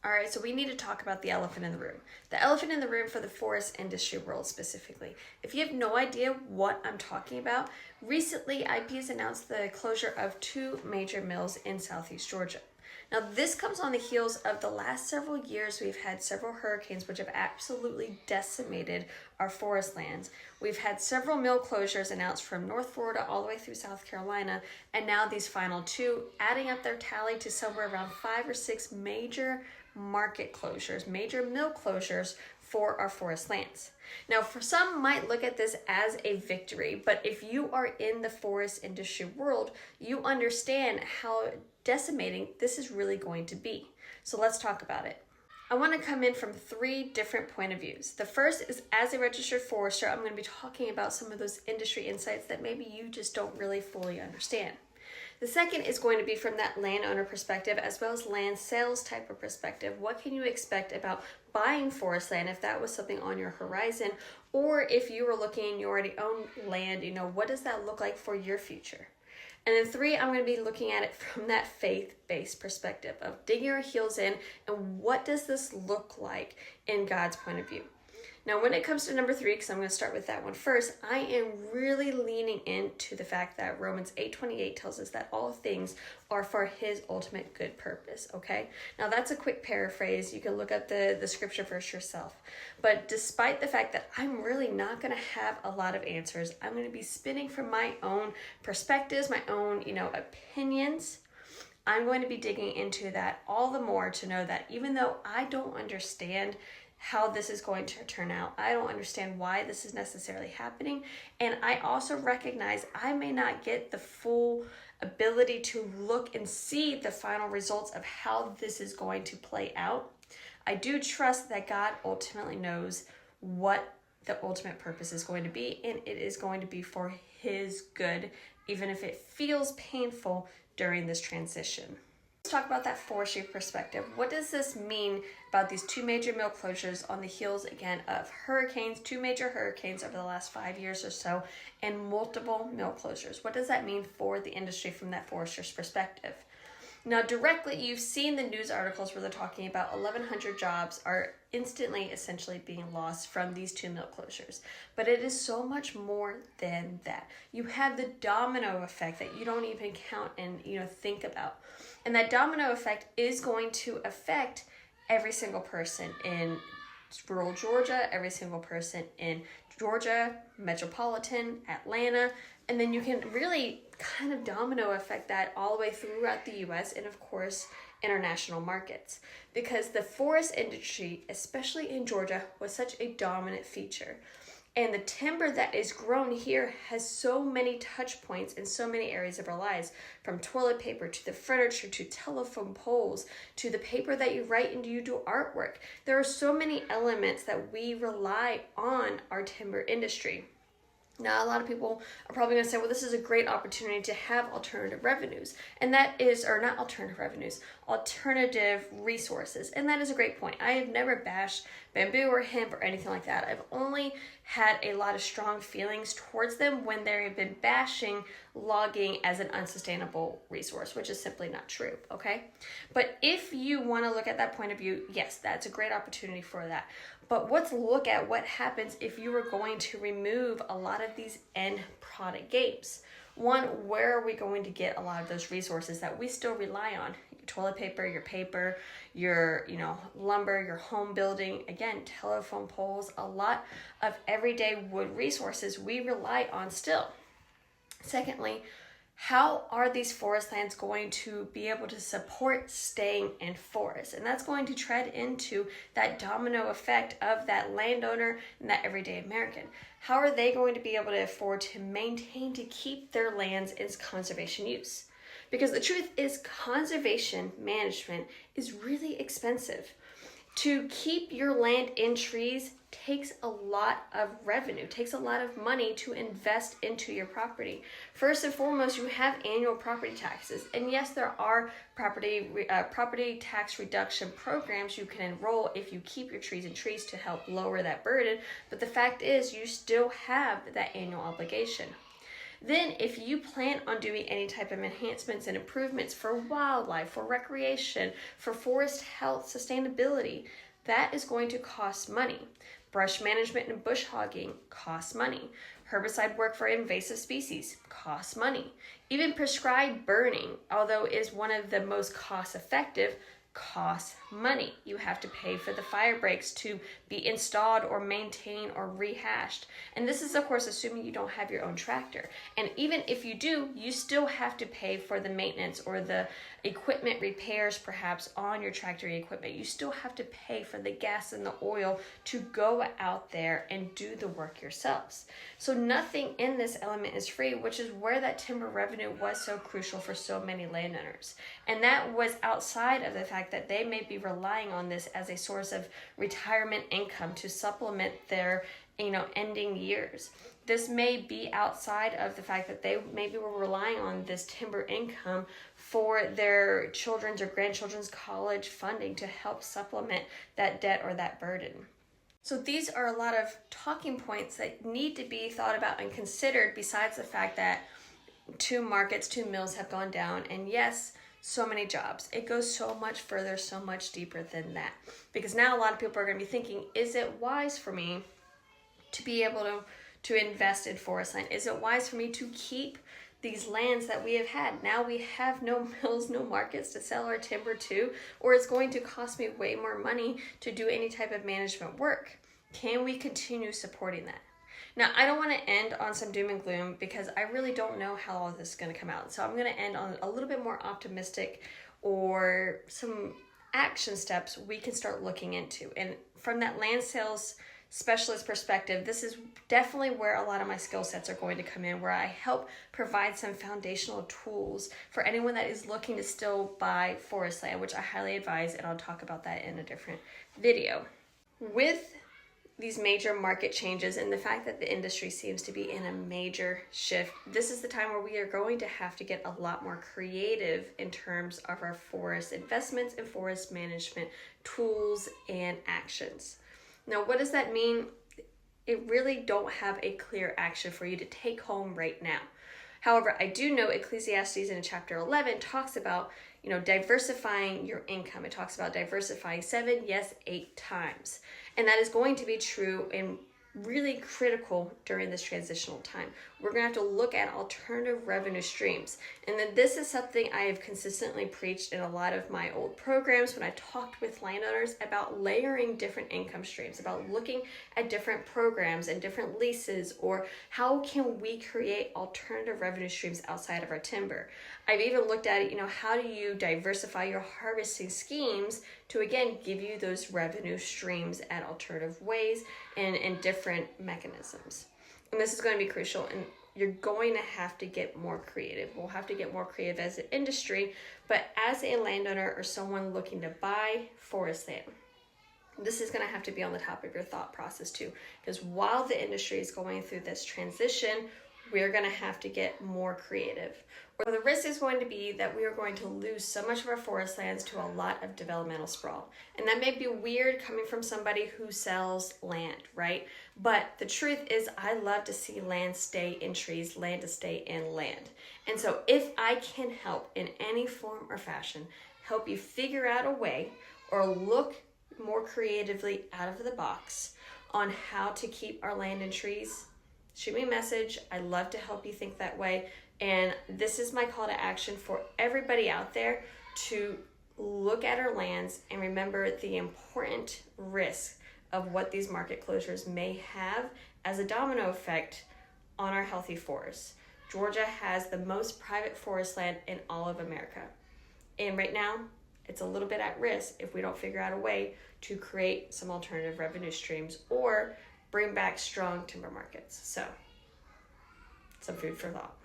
All right, so we need to talk about the elephant in the room. The elephant in the room for the forest industry world specifically. If you have no idea what I'm talking about, recently IP has announced the closure of 2 major mills in southeast Georgia. Now, this comes on the heels of the last several years. We've had several hurricanes which have absolutely decimated our forest lands. We've had several mill closures announced from North Florida all the way through South Carolina, and now these final 2, adding up their tally to somewhere around 5 or 6 major market closures, major mill closures for our forest lands. Now, for some might look at this as a victory, but if you are in the forest industry world, you understand how decimating this is really going to be. So let's talk about it. I want to come in from 3 different point of views. The first is, as a registered forester, I'm going to be talking about some of those industry insights that maybe you just don't really fully understand. The second is going to be from that landowner perspective, as well as land sales type of perspective. What can you expect about buying forest land if that was something on your horizon, or if you were looking and you already own land, what does that look like for your future? And then 3, I'm going to be looking at it from that faith-based perspective of digging your heels in and what does this look like in God's point of view. Now, when it comes to number 3, because I'm going to start with that one first, I am really leaning into the fact that Romans 8:28 tells us that all things are for his ultimate good purpose, okay? Now, that's a quick paraphrase. You can look up the scripture verse yourself. But despite the fact that I'm really not going to have a lot of answers, I'm going to be spinning from my own perspectives, my own, opinions. I'm going to be digging into that all the more to know that even though I don't understand how this is going to turn out, I don't understand why this is necessarily happening, and I also recognize I may not get the full ability to look and see the final results of how this is going to play out. I do trust that God ultimately knows what the ultimate purpose is going to be, and it is going to be for his good, even if it feels painful during this transition. Let's talk about that forestry perspective. What does this mean about these 2 major mill closures on the heels, again, of hurricanes, 2 major hurricanes over the last 5 years or so, and multiple mill closures? What does that mean for the industry from that forester's perspective? Now, directly, you've seen the news articles where they're talking about 1,100 jobs are instantly, essentially being lost from these 2 mill closures. But it is so much more than that. You have the domino effect that you don't even count and think about. And that domino effect is going to affect every single person in rural Georgia, every single person in Georgia, metropolitan, Atlanta, and then you can really kind of domino effect that all the way throughout the US and of course international markets, because the forest industry, especially in Georgia, was such a dominant feature. And the timber that is grown here has so many touch points in so many areas of our lives, from toilet paper to the furniture to telephone poles to the paper that you write and you do artwork. There are so many elements that we rely on our timber industry. Now, a lot of people are probably going to say, well, this is a great opportunity to have alternative revenues. And that is, or not alternative revenues, alternative resources. And that is a great point. I have never bashed bamboo or hemp or anything like that. I've only had a lot of strong feelings towards them when they have been bashing logging as an unsustainable resource, which is simply not true, okay? But if you want to look at that point of view, yes, that's a great opportunity for that. But let's look at what happens if you were going to remove a lot of these end product games. One, where are we going to get a lot of those resources that we still rely on? Your toilet paper, your lumber, your home building, again, telephone poles, a lot of everyday wood resources we rely on still. Secondly, how are these forest lands going to be able to support staying in forest? And that's going to tread into that domino effect of that landowner and that everyday American. How are they going to be able to afford to maintain, to keep their lands in conservation use? Because the truth is, conservation management is really expensive. To keep your land in trees takes a lot of revenue, takes a lot of money to invest into your property. First and foremost, you have annual property taxes. And yes, there are property tax reduction programs you can enroll if you keep your trees in trees to help lower that burden. But the fact is, you still have that annual obligation. Then if you plan on doing any type of enhancements and improvements for wildlife, for recreation, for forest health, sustainability, that is going to cost money. Brush management and bush hogging costs money. Herbicide work for invasive species costs money. Even prescribed burning, although is one of the most cost effective, costs money. You have to pay for the fire breaks to be installed or maintained or rehashed. And this is, of course, assuming you don't have your own tractor. And even if you do, you still have to pay for the maintenance or the equipment repairs, perhaps, on your tractor equipment. You still have to pay for the gas and the oil to go out there and do the work yourselves. So nothing in this element is free, which is where that timber revenue was so crucial for so many landowners. And that was outside of the fact that they may be relying on this as a source of retirement income to supplement their ending years. This may be outside of the fact that they maybe were relying on this timber income for their children's or grandchildren's college funding to help supplement that debt or that burden. So these are a lot of talking points that need to be thought about and considered, besides the fact that 2 markets, 2 mills have gone down, and yes, so many jobs. It goes so much further, so much deeper than that. Because now a lot of people are going to be thinking, is it wise for me to be able to invest in Forestland? Is it wise for me to keep these lands that we have had? Now we have no mills, no markets to sell our timber to, or it's going to cost me way more money to do any type of management work. Can we continue supporting that? Now, I don't want to end on some doom and gloom because I really don't know how all of this is going to come out. So I'm going to end on a little bit more optimistic or some action steps we can start looking into. And from that land sales specialist perspective, this is definitely where a lot of my skill sets are going to come in, where I help provide some foundational tools for anyone that is looking to still buy forest land, which I highly advise, and I'll talk about that in a different video. With these major market changes and the fact that the industry seems to be in a major shift, this is the time where we are going to have to get a lot more creative in terms of our forest investments and forest management tools and actions. Now, what does that mean? It really don't have a clear action for you to take home right now. However, I do know Ecclesiastes in chapter 11 talks about, diversifying your income. It talks about diversifying 7, yes, 8 times. And that is going to be true and really critical during this transitional time. We're going to have to look at alternative revenue streams. And then this is something I have consistently preached in a lot of my old programs when I talked with landowners about layering different income streams, about looking at different programs and different leases, or how can we create alternative revenue streams outside of our timber. I've even looked at it, how do you diversify your harvesting schemes to, again, give you those revenue streams at alternative ways and different mechanisms. And this is going to be crucial, and you're going to have to get more creative. We'll have to get more creative as an industry, but as a landowner or someone looking to buy forest land, this is going to have to be on the top of your thought process too, because while the industry is going through this transition, we're going to have to get more creative. Or the risk is going to be that we are going to lose so much of our forest lands to a lot of developmental sprawl. And that may be weird coming from somebody who sells land, right? But the truth is, I love to see land stay in trees, land to stay in land. And so if I can help in any form or fashion, help you figure out a way or look more creatively out of the box on how to keep our land in trees, shoot me a message. I love to help you think that way. And this is my call to action for everybody out there to look at our lands and remember the important risk of what these market closures may have as a domino effect on our healthy forests. Georgia has the most private forest land in all of America. And right now, it's a little bit at risk if we don't figure out a way to create some alternative revenue streams or bring back strong timber markets. So, some food for thought.